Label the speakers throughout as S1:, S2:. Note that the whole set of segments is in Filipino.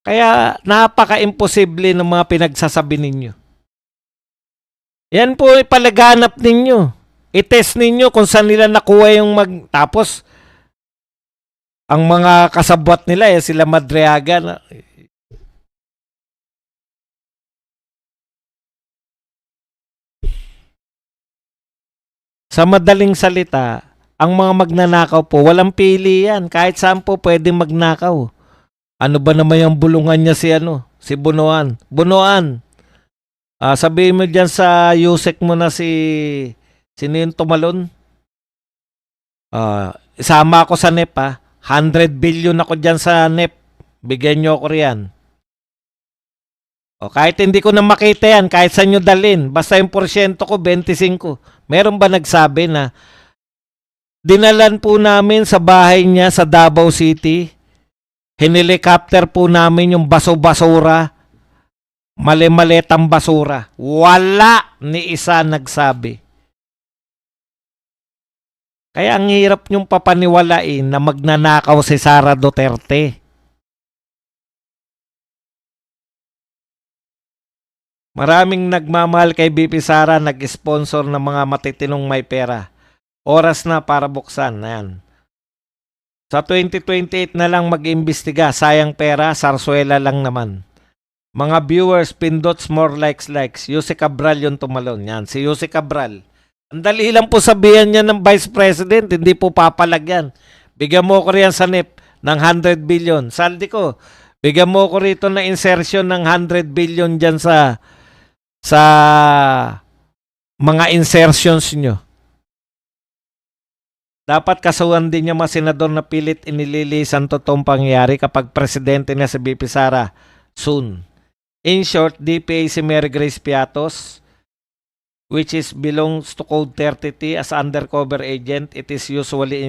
S1: Kaya napaka-imposible ng mga pinagsasabi ninyo. Yan po ipalaganap ninyo. I-test ninyo kung saan nila nakuha yung tapos, ang mga kasabwat nila, sila Madriaga. Sa madaling salita, ang mga magnanakaw po, walang pili yan. Kahit saan po pwedeng magnakaw. Ano ba naman yung bulungan niya si Bunuan? Bunuan, sabihin mo dyan sa Yusek mo na sino yung tumalon? Isama ako sa NEP 100 billion ako dyan sa NEP. Bigyan nyo ako riyan. Kahit hindi ko na makita yan, kahit saan nyo dalhin, basta yung porsyento ko, 25. Meron ba nagsabi na dinalan po namin sa bahay niya sa Davao City, hinilikapter po namin yung baso-basura, mali-malitang basura. Wala ni isa nagsabi. Kaya ang hirap nyong papaniwalain na magnanakaw si Sara Duterte. Maraming nagmamahal kay BP Sara, nag-sponsor ng mga matitinong may pera. Oras na para buksan. Ayan. Sa 2028 na lang mag-imbestiga. Sayang pera, sarsuela lang naman. Mga viewers, pindots, more likes. Yusek Cabral yung tumalon. Yan, si Yusek Cabral. Ang dali lang po sabihan niya ng Vice President, hindi po papalagyan. Bigyan mo ko riyan sa NEP ng 100 billion. Saldi ko, bigyan mo ko rito na insertion ng 100 billion dyan sa mga insertions nyo. Dapat kasuhan din niya mga senador na pilit inililisan totoong pangyayari kapag presidente na si BP Sara soon. In short, DPA si Mary Grace Piatos, which belongs to Code 30T as undercover agent. It is usually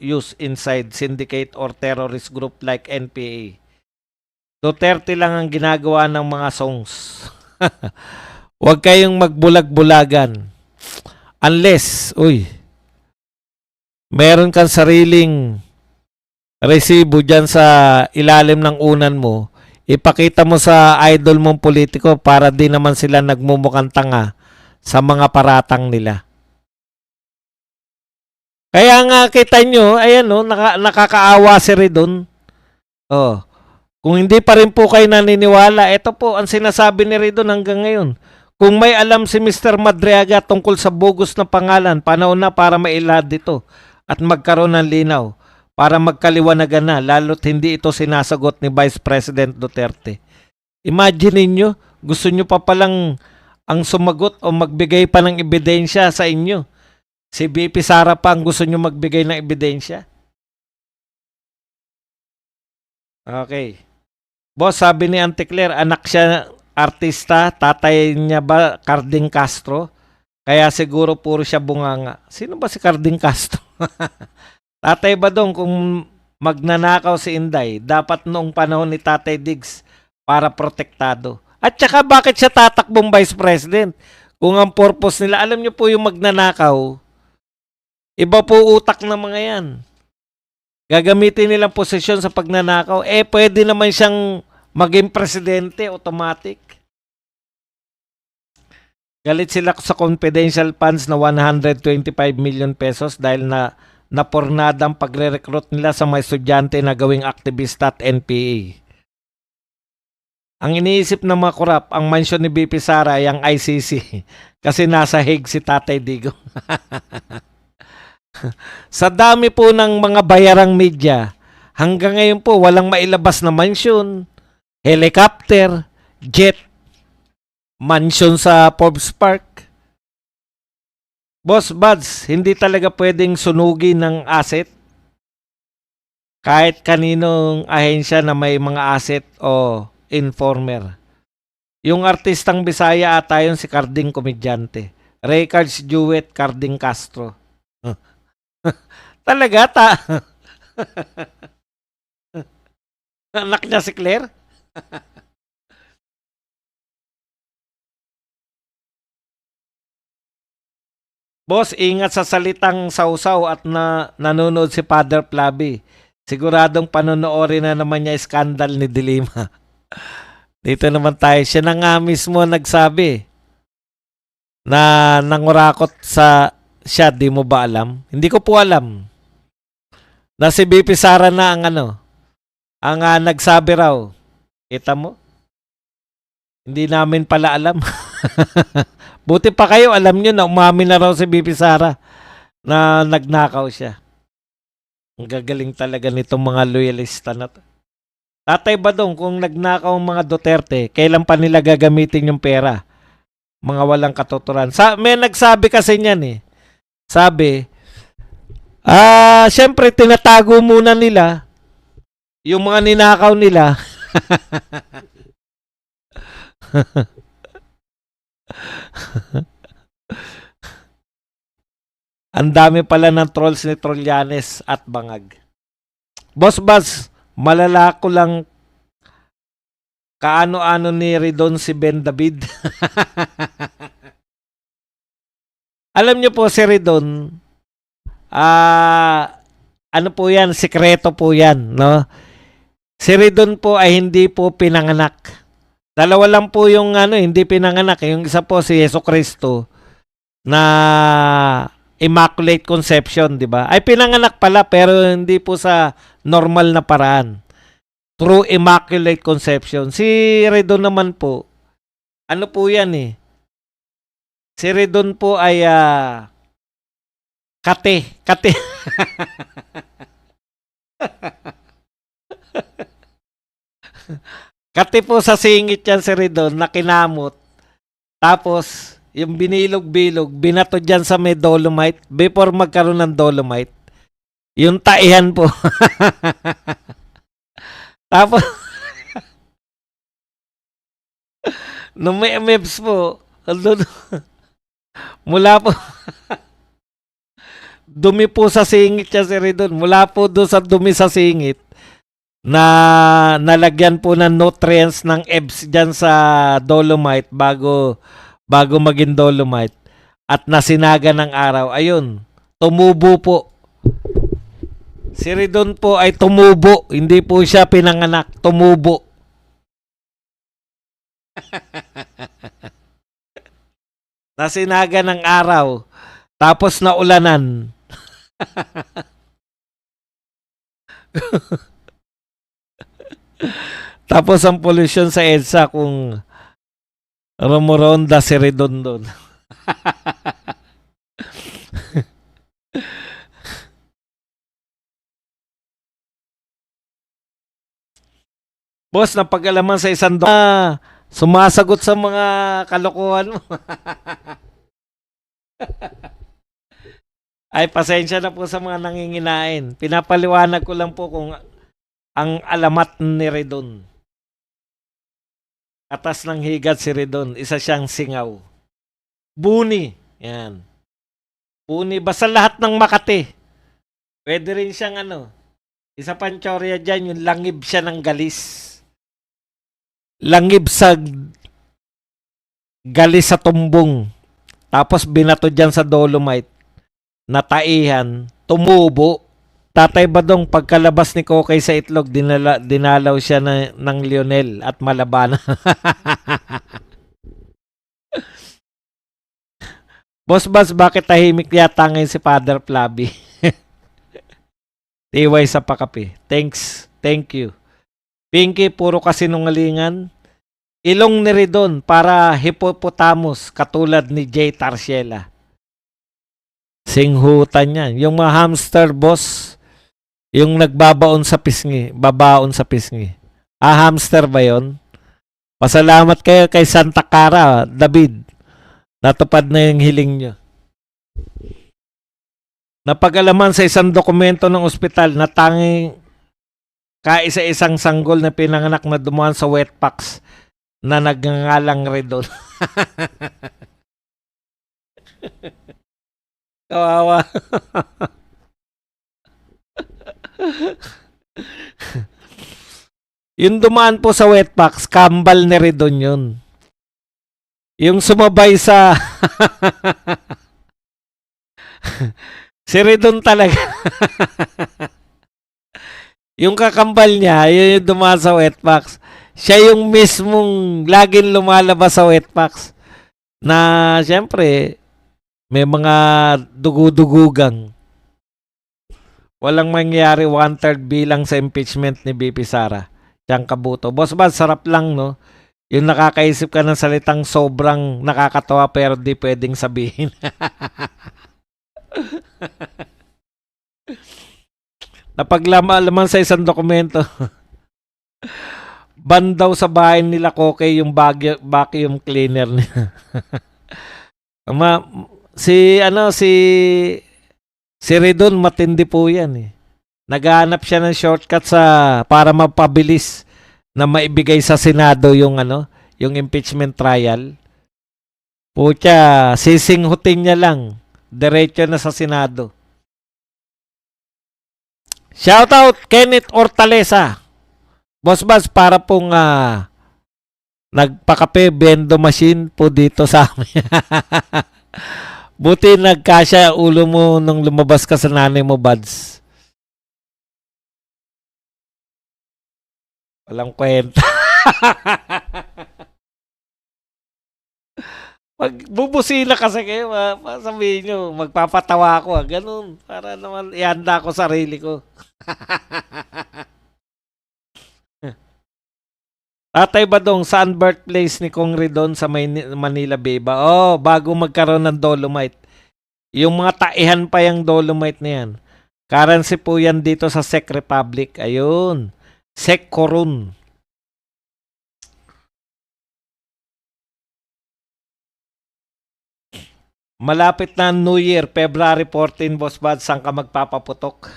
S1: used inside syndicate or terrorist group like NPA. Duterte lang ang ginagawa ng mga songs. Huwag kayong magbulag-bulagan. Unless, meron kang sariling resibo dyan sa ilalim ng unan mo, ipakita mo sa idol mong politiko para di naman sila nagmumukhang tanga sa mga paratang nila. Kaya nga kita nyo, ayan nakakaawa si Redon. Kung hindi pa rin po kayo naniniwala, ito po ang sinasabi ni Redon hanggang ngayon. Kung may alam si Mr. Madriaga tungkol sa bogus na pangalan, panahon na para mailad dito at magkaroon ng linaw para magkaliwanagan na, lalo't hindi ito sinasagot ni Vice President Duterte. Imagine niyo, gusto nyo pa palang ang sumagot o magbigay pa ng ebidensya sa inyo. Si BP Sara pa ang gusto nyo magbigay ng ebidensya. Okay. Boss, sabi ni Auntie Claire, anak siya artista, tatay niya ba Carding Castro? Kaya siguro puro siya bunganga. Sino ba si Carding Castro? Tatay ba dong kung magnanakaw si Inday, dapat noong panahon ni Tatay Diggs para protektado? At saka bakit siya tatakbong Vice President? Kung ang purpose nila, alam niyo po yung magnanakaw, iba po utak ng mga yan. Gagamitin nilang posisyon sa pagnanakaw, pwede naman siyang maging presidente, automatic. Galit sila sa confidential funds na 125 million pesos dahil napornada ang pagre-recruit nila sa mga estudyante na gawing aktivista at NPA. Ang iniisip ng mga kurap, ang mansyon ni BP Sara ay ang ICC kasi nasa Hague si Tatay Digong. Sa dami po ng mga bayarang media, hanggang ngayon po walang mailabas na mansyon, helicopter, jet, mansion sa Forbes Park. Boss Buds, hindi talaga pwedeng sunugin ng asset kahit kaninong ahensya na may mga asset o informer. Yung artistang Bisaya ata yun si Carding Komedyante. Records Duet Carding Castro. Talaga anak niya si Claire? Boss, ingat sa salitang sausaw at nanonood si Father Flavi. Siguradong panonoorin na naman niya skandal ni Dilima. Dito naman tayo. Siya na nga mismo nagsabi na nangurakot sa siya. Di mo ba alam? Hindi ko po alam. Na si BP Sara na ang nagsabi raw. Kita mo? Hindi namin pala alam. Buti pa kayo, alam nyo na umamin na raw si BP Sara na nagnakaw siya. Ang gagaling talaga nitong mga loyalista na to. Tatay Badong, kung nagnakaw ang mga Duterte, kailan pa nila gagamitin yung pera? Mga walang katuturan. May nagsabi kasi niyan eh. Sabi, syempre tinatago muna nila yung mga ninakaw nila. Ang dami pala ng trolls ni Trollanes at Bangag. Boss Buzz, malala ko lang kaano-ano ni Ridon si Ben David. Alam niyo po si Ridon, ano po yan, sikreto po yan, no? Si Ridon po ay hindi po pinanganak. Dalawa lang po yung hindi pinanganak. Yung isa po si Jesucristo na Immaculate Conception, di ba? Ay pinanganak pala pero hindi po sa normal na paraan. True Immaculate Conception. Si Redon naman po, ano po yan eh? Si Redon po ay kate. Kate po sa singit yan si Redon na kinamot. Tapos, yung binilog-bilog, binato dyan sa may dolomite before magkaroon ng dolomite. Yung taihan po. Tapos, nung may MEBS po, mula po, dumi po sa singit siya si Redon. Mula po doon sa dumi sa singit, na nalagyan po ng nutrients ng EBS dyan sa dolomite bago maging dolomite at nasinaga ng araw. Ayun, tumubo po. Si Redon po ay tumubo. Hindi po siya pinanganak. Tumubo. Nasinaga ng araw. Tapos naulanan. Tapos ang pollution sa EDSA kung Romoronda si Redon doon. Boss, napag-alaman sa isang sumasagot sa mga kalokohan mo. Ay, pasensya na po sa mga nanginginain. Pinapaliwanag ko lang po kung ang alamat ni Redon. Atas ng higat si Redon, isa siyang singaw. Buni. Yan. Buni. Basta lahat ng Makati. Pwede rin siyang isa pancharya dyan, yung langib siya ng galis. Langib sa galis sa tumbong. Tapos binato dyan sa dolomite. Nataihan. Tumubo. Tatay Badong, pagkalabas ni Kokay sa itlog, dinalaw siya ng Lionel at Malabana. Boss Buzz, bakit tahimik yata ngayon si Father Flaby? Tiway sa pakape. Thanks. Thank you. Pinky, puro kasinungalingan. Ilong ni Redon para hippopotamus katulad ni Jay Tarsiela. Singhutan yan. Yung mga hamster, boss, yung nagbabaon sa pisngi, babaon sa pisngi. Hamster ba yon? Pasalamat kayo kay Santa Cara, David. Natupad na yung hiling nyo. Napag-alaman sa isang dokumento ng ospital na tanging kaisa-isang sanggol na pinanganak na dumaan sa wetpacks na nagngangalang Redon. Kawawa. Yung dumaan po sa wetpacks, kambal ni Redon yun. Yung sumabay sa si Redon talaga. Yung kakambal niya, yun yung dumaan sa wetpacks. Siya yung mismong laging lumalabas sa Wetpacks na siyempre may mga dugudugugang. Walang mangyayari 1/3 bilang sa impeachment ni BP Sara. Siyang kabuto. Boss Bad, sarap lang, no? Yung nakakaisip ka ng salitang sobrang nakakatawa pero di pwedeng sabihin. Napaglalaman sa isang dokumento, ban daw sa bahay nila Koke yung vacuum cleaner niya. Ma, si Redon matindi po yan eh. Naghahanap siya ng shortcut para mapabilis na maibigay sa Senado yung impeachment trial. Pucha, sisinghutin niya lang. Diretso na sa Senado. Shoutout Kenneth Hortaleza. Boss Baz, para pong nagpakape bendo machine po dito sa amin. Buti nagkasya ulo mo nung lumabas ka sa nanay mo, Buds. Walang kwenta. Pag bubusina kasi kayo, sabihin nyo, magpapatawa ako. Ganun, para naman ihanda ko sarili ko. Tatay Badong, saan birthplace ni Kong Ridon sa Manila Bay ba? Oh, bago magkaroon ng Dolomite. Yung mga taihan pa yung Dolomite na yan. Currency po yan dito sa Czech Republic. Ayun. Czech Korun. Malapit na New Year, February 14, Boss Bad, saan ka magpapaputok?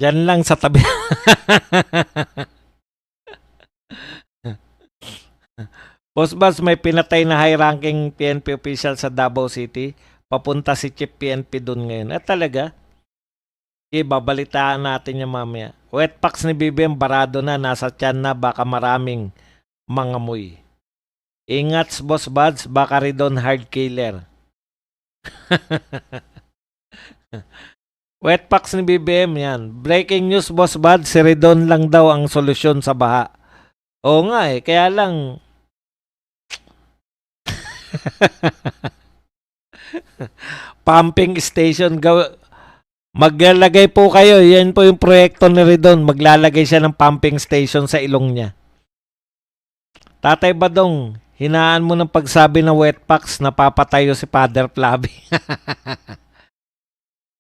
S1: Diyan lang sa tabi. Boss Bad, may pinatay na high-ranking PNP official sa Davao City. Papunta si Chief PNP doon ngayon. Talaga? Okay, babalitaan natin yung mamaya. Wetpacks ni BBM, barado na, nasa tiyan na, baka maraming mangamoy. Ingat, Boss Buds, baka Ridon hard killer. Wetpacks ni BBM, yan. Breaking news, Boss Buds, si Ridon lang daw ang solusyon sa baha. Oo nga eh, kaya lang... pumping station, maglalagay po kayo, yan po yung proyekto ni Ridon, maglalagay siya ng pumping station sa ilong niya. Tatay Badong, hinaan mo ng pagsabi ng Wetpacks na papatayo si Father Flavi.